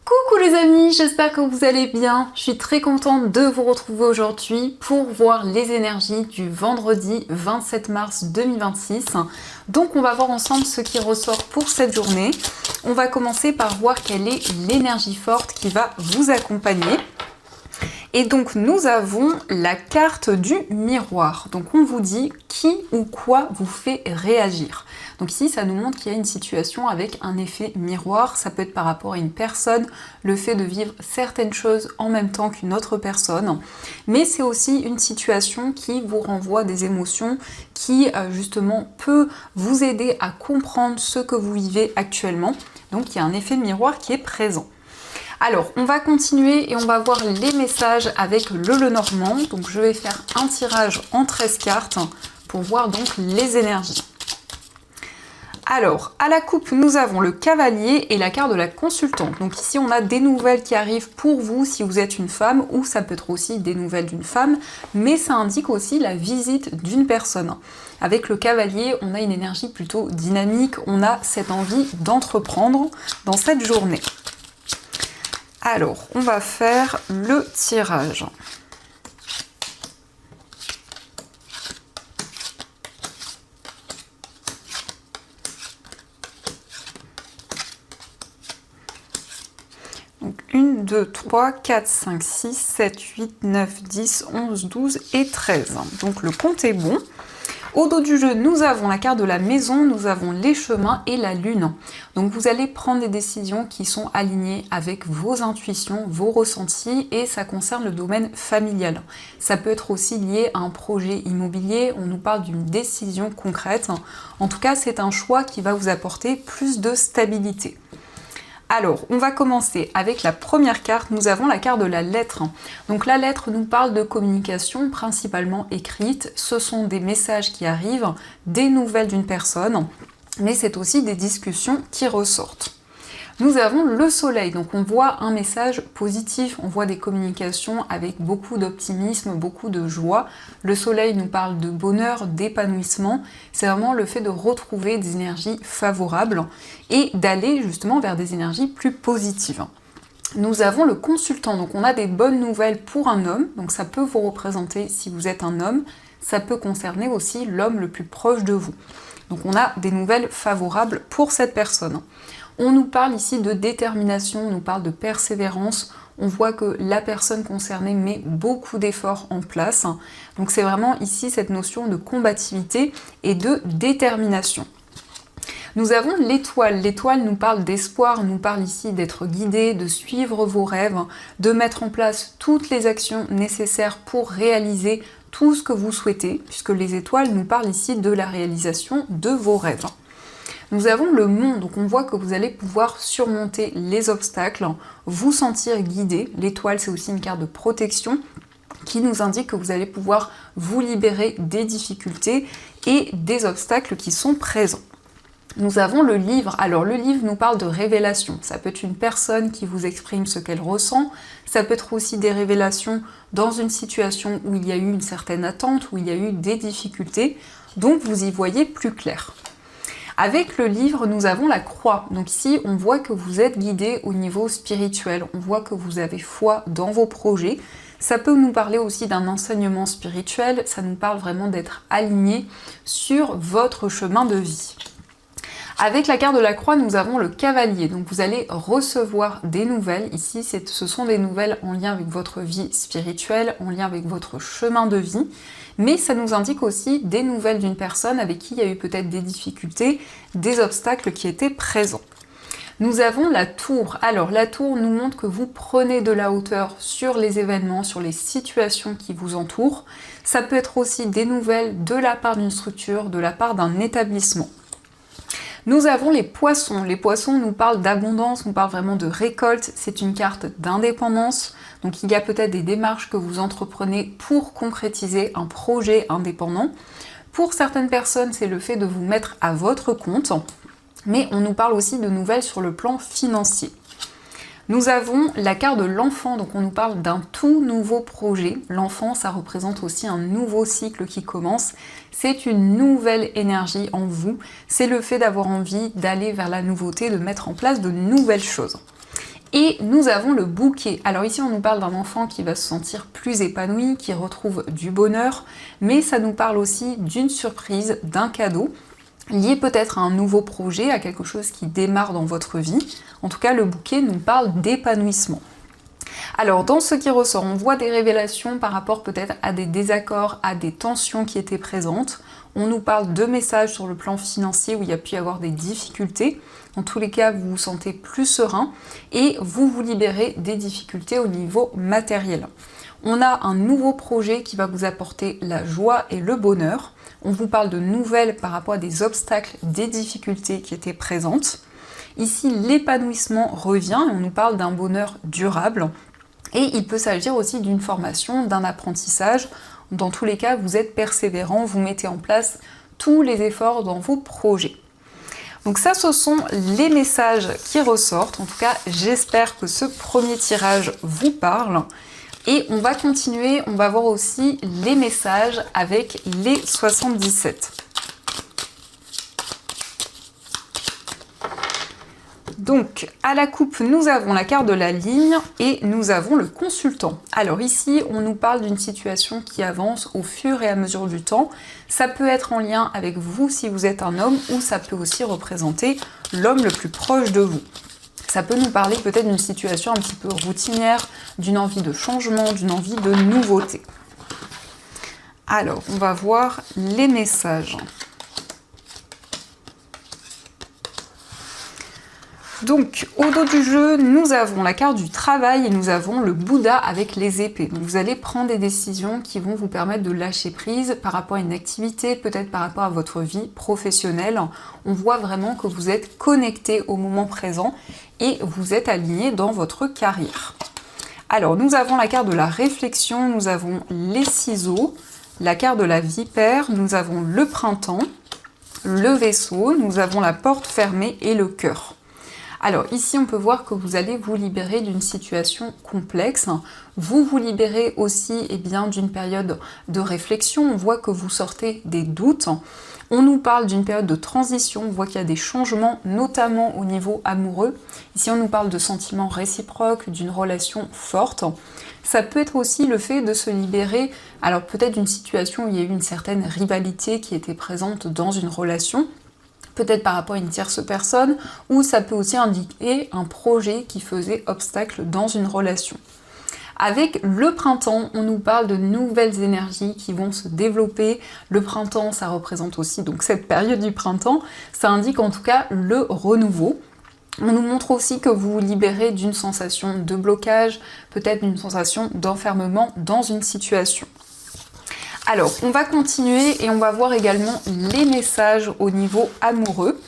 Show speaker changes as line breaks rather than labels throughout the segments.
Coucou les amis, j'espère que vous allez bien. Je suis très contente de vous retrouver aujourd'hui pour voir les énergies du vendredi 27 mars 2026. Donc on va voir ensemble ce qui ressort pour cette journée. On va commencer par voir quelle est l'énergie forte qui va vous accompagner. Et donc nous avons la carte du miroir. Donc on vous dit qui ou quoi vous fait réagir. Donc ici ça nous montre qu'il y a une situation avec un effet miroir. Ça peut être par rapport à une personne, le fait de vivre certaines choses en même temps qu'une autre personne. Mais c'est aussi une situation qui vous renvoie des émotions, qui justement peut vous aider à comprendre ce que vous vivez actuellement. Donc il y a un effet miroir qui est présent. Alors, on va continuer et on va voir les messages avec le Lenormand. Donc, je vais faire un tirage en 13 cartes pour voir donc les énergies. Alors, à la coupe, nous avons le cavalier et la carte de la consultante. Donc ici, on a des nouvelles qui arrivent pour vous si vous êtes une femme, ou ça peut être aussi des nouvelles d'une femme, mais ça indique aussi la visite d'une personne. Avec le cavalier, on a une énergie plutôt dynamique, on a cette envie d'entreprendre dans cette journée. Alors, on va faire le tirage. Donc 1, 2, 3, 4, 5, 6, 7, 8, 9, 10, 11, 12 et 13. Donc le compte est bon. Au dos du jeu, nous avons la carte de la maison, nous avons les chemins et la lune. Donc vous allez prendre des décisions qui sont alignées avec vos intuitions, vos ressentis, et ça concerne le domaine familial. Ça peut être aussi lié à un projet immobilier, on nous parle d'une décision concrète. En tout cas, c'est un choix qui va vous apporter plus de stabilité. Alors, on va commencer avec la première carte, nous avons la carte de la lettre. Donc la lettre nous parle de communication principalement écrite, ce sont des messages qui arrivent, des nouvelles d'une personne, mais c'est aussi des discussions qui ressortent. Nous avons le soleil, donc on voit un message positif, on voit des communications avec beaucoup d'optimisme, beaucoup de joie. Le soleil nous parle de bonheur, d'épanouissement, c'est vraiment le fait de retrouver des énergies favorables et d'aller justement vers des énergies plus positives. Nous avons le consultant, donc on a des bonnes nouvelles pour un homme, donc ça peut vous représenter si vous êtes un homme, ça peut concerner aussi l'homme le plus proche de vous. Donc on a des nouvelles favorables pour cette personne. On nous parle ici de détermination, on nous parle de persévérance, on voit que la personne concernée met beaucoup d'efforts en place. Donc c'est vraiment ici cette notion de combativité et de détermination. Nous avons l'étoile. L'étoile nous parle d'espoir, nous parle ici d'être guidé, de suivre vos rêves, de mettre en place toutes les actions nécessaires pour réaliser tout ce que vous souhaitez, puisque les étoiles nous parlent ici de la réalisation de vos rêves. Nous avons le mont, donc on voit que vous allez pouvoir surmonter les obstacles, vous sentir guidé. L'étoile, c'est aussi une carte de protection qui nous indique que vous allez pouvoir vous libérer des difficultés et des obstacles qui sont présents. Nous avons le livre. Alors le livre nous parle de révélation. Ça peut être une personne qui vous exprime ce qu'elle ressent. Ça peut être aussi des révélations dans une situation où il y a eu une certaine attente, où il y a eu des difficultés. Donc vous y voyez plus clair. Avec le livre, nous avons la croix. Donc ici, on voit que vous êtes guidé au niveau spirituel. On voit que vous avez foi dans vos projets. Ça peut nous parler aussi d'un enseignement spirituel. Ça nous parle vraiment d'être aligné sur votre chemin de vie. Avec la carte de la croix, nous avons le cavalier. Donc vous allez recevoir des nouvelles. Ici, ce sont des nouvelles en lien avec votre vie spirituelle, en lien avec votre chemin de vie. Mais ça nous indique aussi des nouvelles d'une personne avec qui il y a eu peut-être des difficultés, des obstacles qui étaient présents. Nous avons la tour. Alors la tour nous montre que vous prenez de la hauteur sur les événements, sur les situations qui vous entourent. Ça peut être aussi des nouvelles de la part d'une structure, de la part d'un établissement. Nous avons les poissons. Les poissons nous parlent d'abondance, nous parlent vraiment de récolte. C'est une carte d'indépendance. Donc il y a peut-être des démarches que vous entreprenez pour concrétiser un projet indépendant. Pour certaines personnes, c'est le fait de vous mettre à votre compte. Mais on nous parle aussi de nouvelles sur le plan financier. Nous avons la carte de l'enfant, donc on nous parle d'un tout nouveau projet. L'enfant, ça représente aussi un nouveau cycle qui commence. C'est une nouvelle énergie en vous. C'est le fait d'avoir envie d'aller vers la nouveauté, de mettre en place de nouvelles choses. Et nous avons le bouquet. Alors ici on nous parle d'un enfant qui va se sentir plus épanoui, qui retrouve du bonheur, mais ça nous parle aussi d'une surprise, d'un cadeau, lié peut-être à un nouveau projet, à quelque chose qui démarre dans votre vie. En tout cas le bouquet nous parle d'épanouissement. Alors dans ce qui ressort, on voit des révélations par rapport peut-être à des désaccords, à des tensions qui étaient présentes. On nous parle de messages sur le plan financier où il y a pu y avoir des difficultés. En tous les cas, vous vous sentez plus serein et vous vous libérez des difficultés au niveau matériel. On a un nouveau projet qui va vous apporter la joie et le bonheur. On vous parle de nouvelles par rapport à des obstacles, des difficultés qui étaient présentes. Ici, l'épanouissement revient et on nous parle d'un bonheur durable. Et il peut s'agir aussi d'une formation, d'un apprentissage. Dans tous les cas, vous êtes persévérant, vous mettez en place tous les efforts dans vos projets. Donc ça, ce sont les messages qui ressortent. En tout cas, j'espère que ce premier tirage vous parle. Et on va continuer, on va voir aussi les messages avec les 77. Donc, à la coupe, nous avons la carte de la ligne et nous avons le consultant. Alors ici, on nous parle d'une situation qui avance au fur et à mesure du temps. Ça peut être en lien avec vous si vous êtes un homme ou ça peut aussi représenter l'homme le plus proche de vous. Ça peut nous parler peut-être d'une situation un petit peu routinière, d'une envie de changement, d'une envie de nouveauté. Alors, on va voir les messages. Donc, au dos du jeu, nous avons la carte du travail et nous avons le Bouddha avec les épées. Donc, vous allez prendre des décisions qui vont vous permettre de lâcher prise par rapport à une activité, peut-être par rapport à votre vie professionnelle. On voit vraiment que vous êtes connecté au moment présent et vous êtes aligné dans votre carrière. Alors, nous avons la carte de la réflexion, nous avons les ciseaux, la carte de la vipère, nous avons le printemps, le vaisseau, nous avons la porte fermée et le cœur. Alors ici, on peut voir que vous allez vous libérer d'une situation complexe. Vous vous libérez aussi d'une période de réflexion. On voit que vous sortez des doutes. On nous parle d'une période de transition. On voit qu'il y a des changements, notamment au niveau amoureux. Ici, on nous parle de sentiments réciproques, d'une relation forte. Ça peut être aussi le fait de se libérer, alors peut-être d'une situation où il y a eu une certaine rivalité qui était présente dans une relation, peut-être par rapport à une tierce personne, ou ça peut aussi indiquer un projet qui faisait obstacle dans une relation. Avec le printemps, on nous parle de nouvelles énergies qui vont se développer. Le printemps, ça représente aussi donc cette période du printemps. Ça indique en tout cas le renouveau. On nous montre aussi que vous vous libérez d'une sensation de blocage, peut-être d'une sensation d'enfermement dans une situation. Alors, on va continuer et on va voir également les messages au niveau amoureux.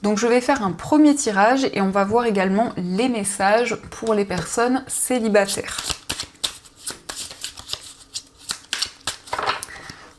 Donc je vais faire un premier tirage et on va voir également les messages pour les personnes célibataires.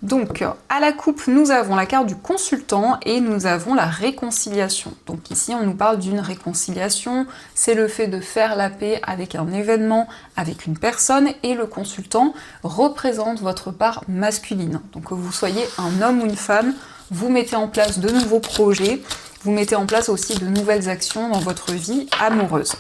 Donc, à la coupe, nous avons la carte du consultant et nous avons la réconciliation. Donc ici, on nous parle d'une réconciliation, c'est le fait de faire la paix avec un événement, avec une personne, et le consultant représente votre part masculine. Donc que vous soyez un homme ou une femme, vous mettez en place de nouveaux projets, vous mettez en place aussi de nouvelles actions dans votre vie amoureuse.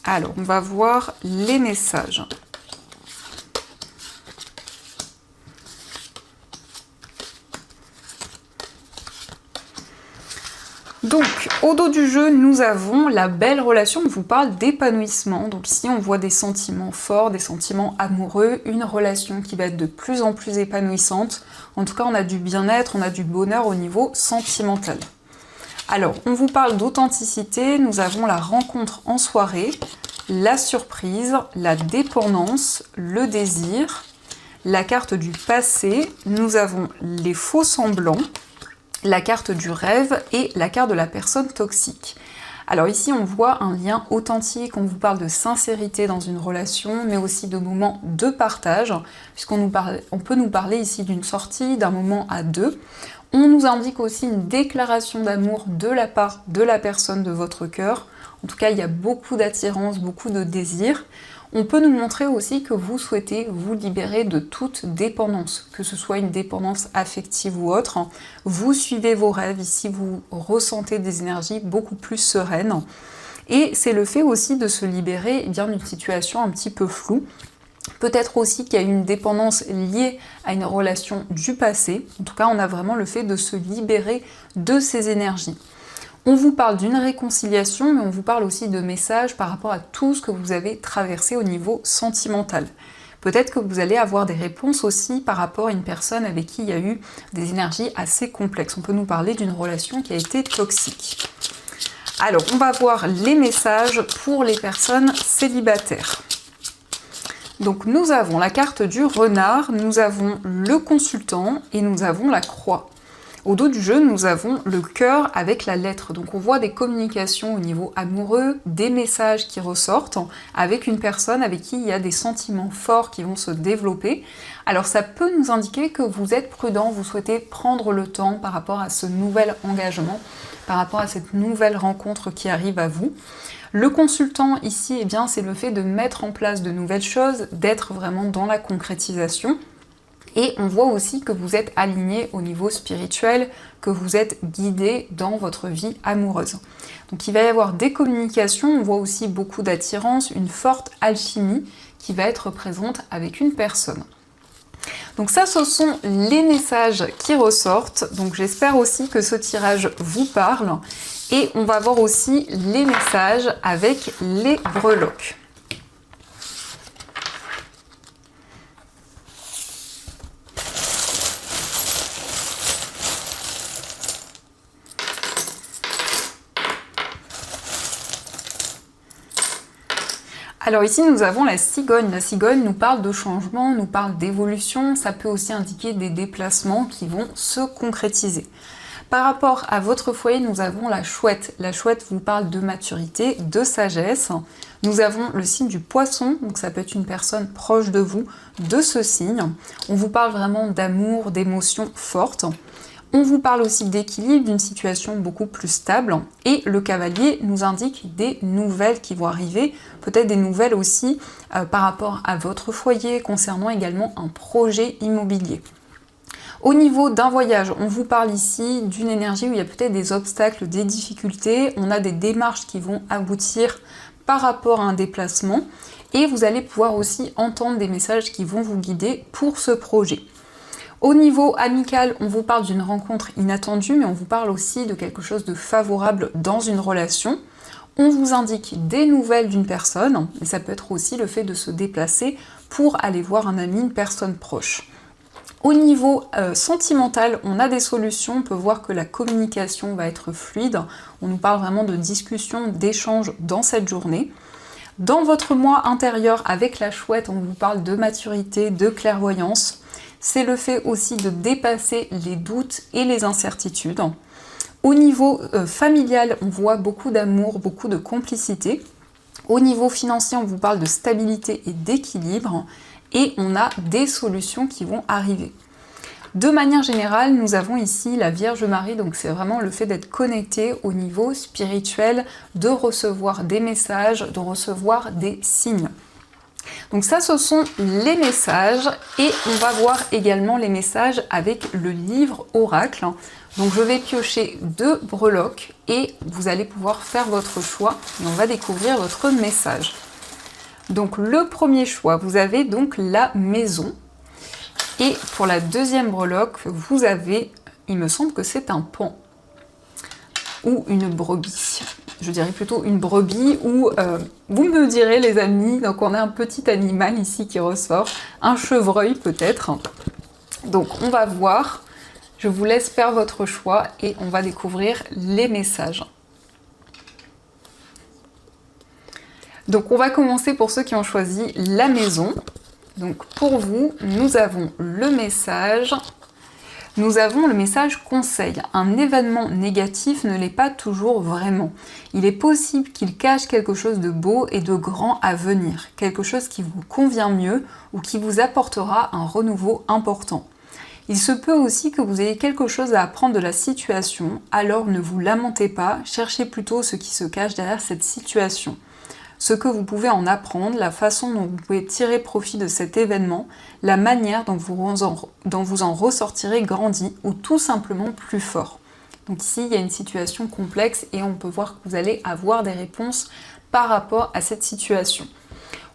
Alors, on va voir les messages. Donc, au dos du jeu, nous avons la belle relation, on vous parle d'épanouissement. Donc ici, on voit des sentiments forts, des sentiments amoureux, une relation qui va être de plus en plus épanouissante. En tout cas, on a du bien-être, on a du bonheur au niveau sentimental. Alors, on vous parle d'authenticité, nous avons la rencontre en soirée, la surprise, la dépendance, le désir, la carte du passé, nous avons les faux semblants, la carte du rêve et la carte de la personne toxique. Alors ici, on voit un lien authentique, on vous parle de sincérité dans une relation, mais aussi de moments de partage, puisqu'on peut nous parler ici d'une sortie, d'un moment à deux. On nous indique aussi une déclaration d'amour de la part de la personne de votre cœur. En tout cas, il y a beaucoup d'attirance, beaucoup de désir. On peut nous montrer aussi que vous souhaitez vous libérer de toute dépendance, que ce soit une dépendance affective ou autre. Vous suivez vos rêves, ici vous ressentez des énergies beaucoup plus sereines. Et c'est le fait aussi de se libérer d'une situation un petit peu floue. Peut-être aussi qu'il y a une dépendance liée à une relation du passé. En tout cas, on a vraiment le fait de se libérer de ces énergies. On vous parle d'une réconciliation, mais on vous parle aussi de messages par rapport à tout ce que vous avez traversé au niveau sentimental. Peut-être que vous allez avoir des réponses aussi par rapport à une personne avec qui il y a eu des énergies assez complexes. On peut nous parler d'une relation qui a été toxique. Alors, on va voir les messages pour les personnes célibataires. Donc nous avons la carte du renard, nous avons le consultant et nous avons la croix. Au dos du jeu, nous avons le cœur avec la lettre. Donc on voit des communications au niveau amoureux, des messages qui ressortent avec une personne avec qui il y a des sentiments forts qui vont se développer. Alors ça peut nous indiquer que vous êtes prudent, vous souhaitez prendre le temps par rapport à ce nouvel engagement, par rapport à cette nouvelle rencontre qui arrive à vous. Le consultant ici, c'est le fait de mettre en place de nouvelles choses, d'être vraiment dans la concrétisation. Et on voit aussi que vous êtes aligné au niveau spirituel, que vous êtes guidé dans votre vie amoureuse. Donc il va y avoir des communications, on voit aussi beaucoup d'attirance, une forte alchimie qui va être présente avec une personne. Donc ça, ce sont les messages qui ressortent. Donc j'espère aussi que ce tirage vous parle. Et on va voir aussi les messages avec les breloques. Alors ici, nous avons la cigogne. La cigogne nous parle de changement, nous parle d'évolution. Ça peut aussi indiquer des déplacements qui vont se concrétiser. Par rapport à votre foyer, nous avons la chouette. La chouette vous parle de maturité, de sagesse. Nous avons le signe du poisson, donc ça peut être une personne proche de vous, de ce signe. On vous parle vraiment d'amour, d'émotions fortes. On vous parle aussi d'équilibre, d'une situation beaucoup plus stable. Et le cavalier nous indique des nouvelles qui vont arriver, peut-être des nouvelles aussi par rapport à votre foyer, concernant également un projet immobilier. Au niveau d'un voyage, on vous parle ici d'une énergie où il y a peut-être des obstacles, des difficultés, on a des démarches qui vont aboutir par rapport à un déplacement et vous allez pouvoir aussi entendre des messages qui vont vous guider pour ce projet. Au niveau amical, on vous parle d'une rencontre inattendue, mais on vous parle aussi de quelque chose de favorable dans une relation. On vous indique des nouvelles d'une personne, et ça peut être aussi le fait de se déplacer pour aller voir un ami, une personne proche. Au niveau sentimental, on a des solutions, on peut voir que la communication va être fluide, on nous parle vraiment de discussion, d'échange dans cette journée. Dans votre moi intérieur, avec la chouette, on vous parle de maturité, de clairvoyance. C'est le fait aussi de dépasser les doutes et les incertitudes. Au niveau familial, on voit beaucoup d'amour, beaucoup de complicité. Au niveau financier, on vous parle de stabilité et d'équilibre. Et on a des solutions qui vont arriver. De manière générale, nous avons ici la Vierge Marie, donc c'est vraiment le fait d'être connecté au niveau spirituel, de recevoir des messages, de recevoir des signes. Donc ça, ce sont les messages et on va voir également les messages avec le livre oracle. Donc je vais piocher 2 breloques et vous allez pouvoir faire votre choix et on va découvrir votre message. Donc le premier choix, vous avez donc la maison. Et pour la deuxième breloque, vous avez, il me semble que c'est un paon ou une brebis. Je dirais plutôt une brebis ou, vous me direz les amis, donc on a un petit animal ici qui ressort, un chevreuil peut-être. Donc on va voir, je vous laisse faire votre choix et on va découvrir les messages. Donc on va commencer pour ceux qui ont choisi la maison. Donc pour vous, nous avons le message. Nous avons le message conseil. Un événement négatif ne l'est pas toujours vraiment. Il est possible qu'il cache quelque chose de beau et de grand à venir, quelque chose qui vous convient mieux ou qui vous apportera un renouveau important. Il se peut aussi que vous ayez quelque chose à apprendre de la situation, alors ne vous lamentez pas, cherchez plutôt ce qui se cache derrière cette situation. ce que vous pouvez en apprendre, la façon dont vous pouvez tirer profit de cet événement, la manière dont vous en ressortirez grandi ou tout simplement plus fort. Donc ici, il y a une situation complexe et on peut voir que vous allez avoir des réponses par rapport à cette situation.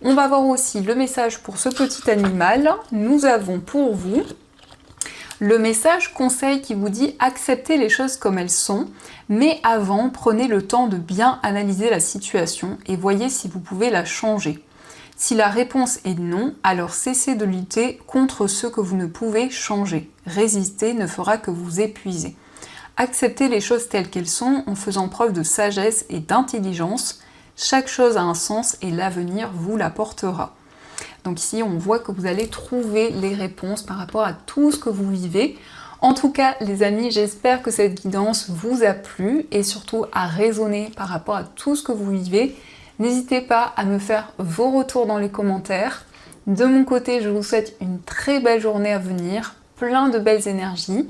On va voir aussi le message pour ce petit animal. Nous avons pour vous le message conseil qui vous dit acceptez les choses comme elles sont, mais avant, prenez le temps de bien analyser la situation et voyez si vous pouvez la changer. Si la réponse est non, alors cessez de lutter contre ce que vous ne pouvez changer. Résister ne fera que vous épuiser. Acceptez les choses telles qu'elles sont en faisant preuve de sagesse et d'intelligence. Chaque chose a un sens et l'avenir vous l'apportera. Donc ici, on voit que vous allez trouver les réponses par rapport à tout ce que vous vivez. En tout cas, les amis, j'espère que cette guidance vous a plu et surtout a résonné par rapport à tout ce que vous vivez. N'hésitez pas à me faire vos retours dans les commentaires. De mon côté, je vous souhaite une très belle journée à venir, plein de belles énergies.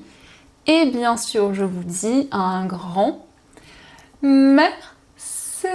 Et bien sûr, je vous dis un grand merci.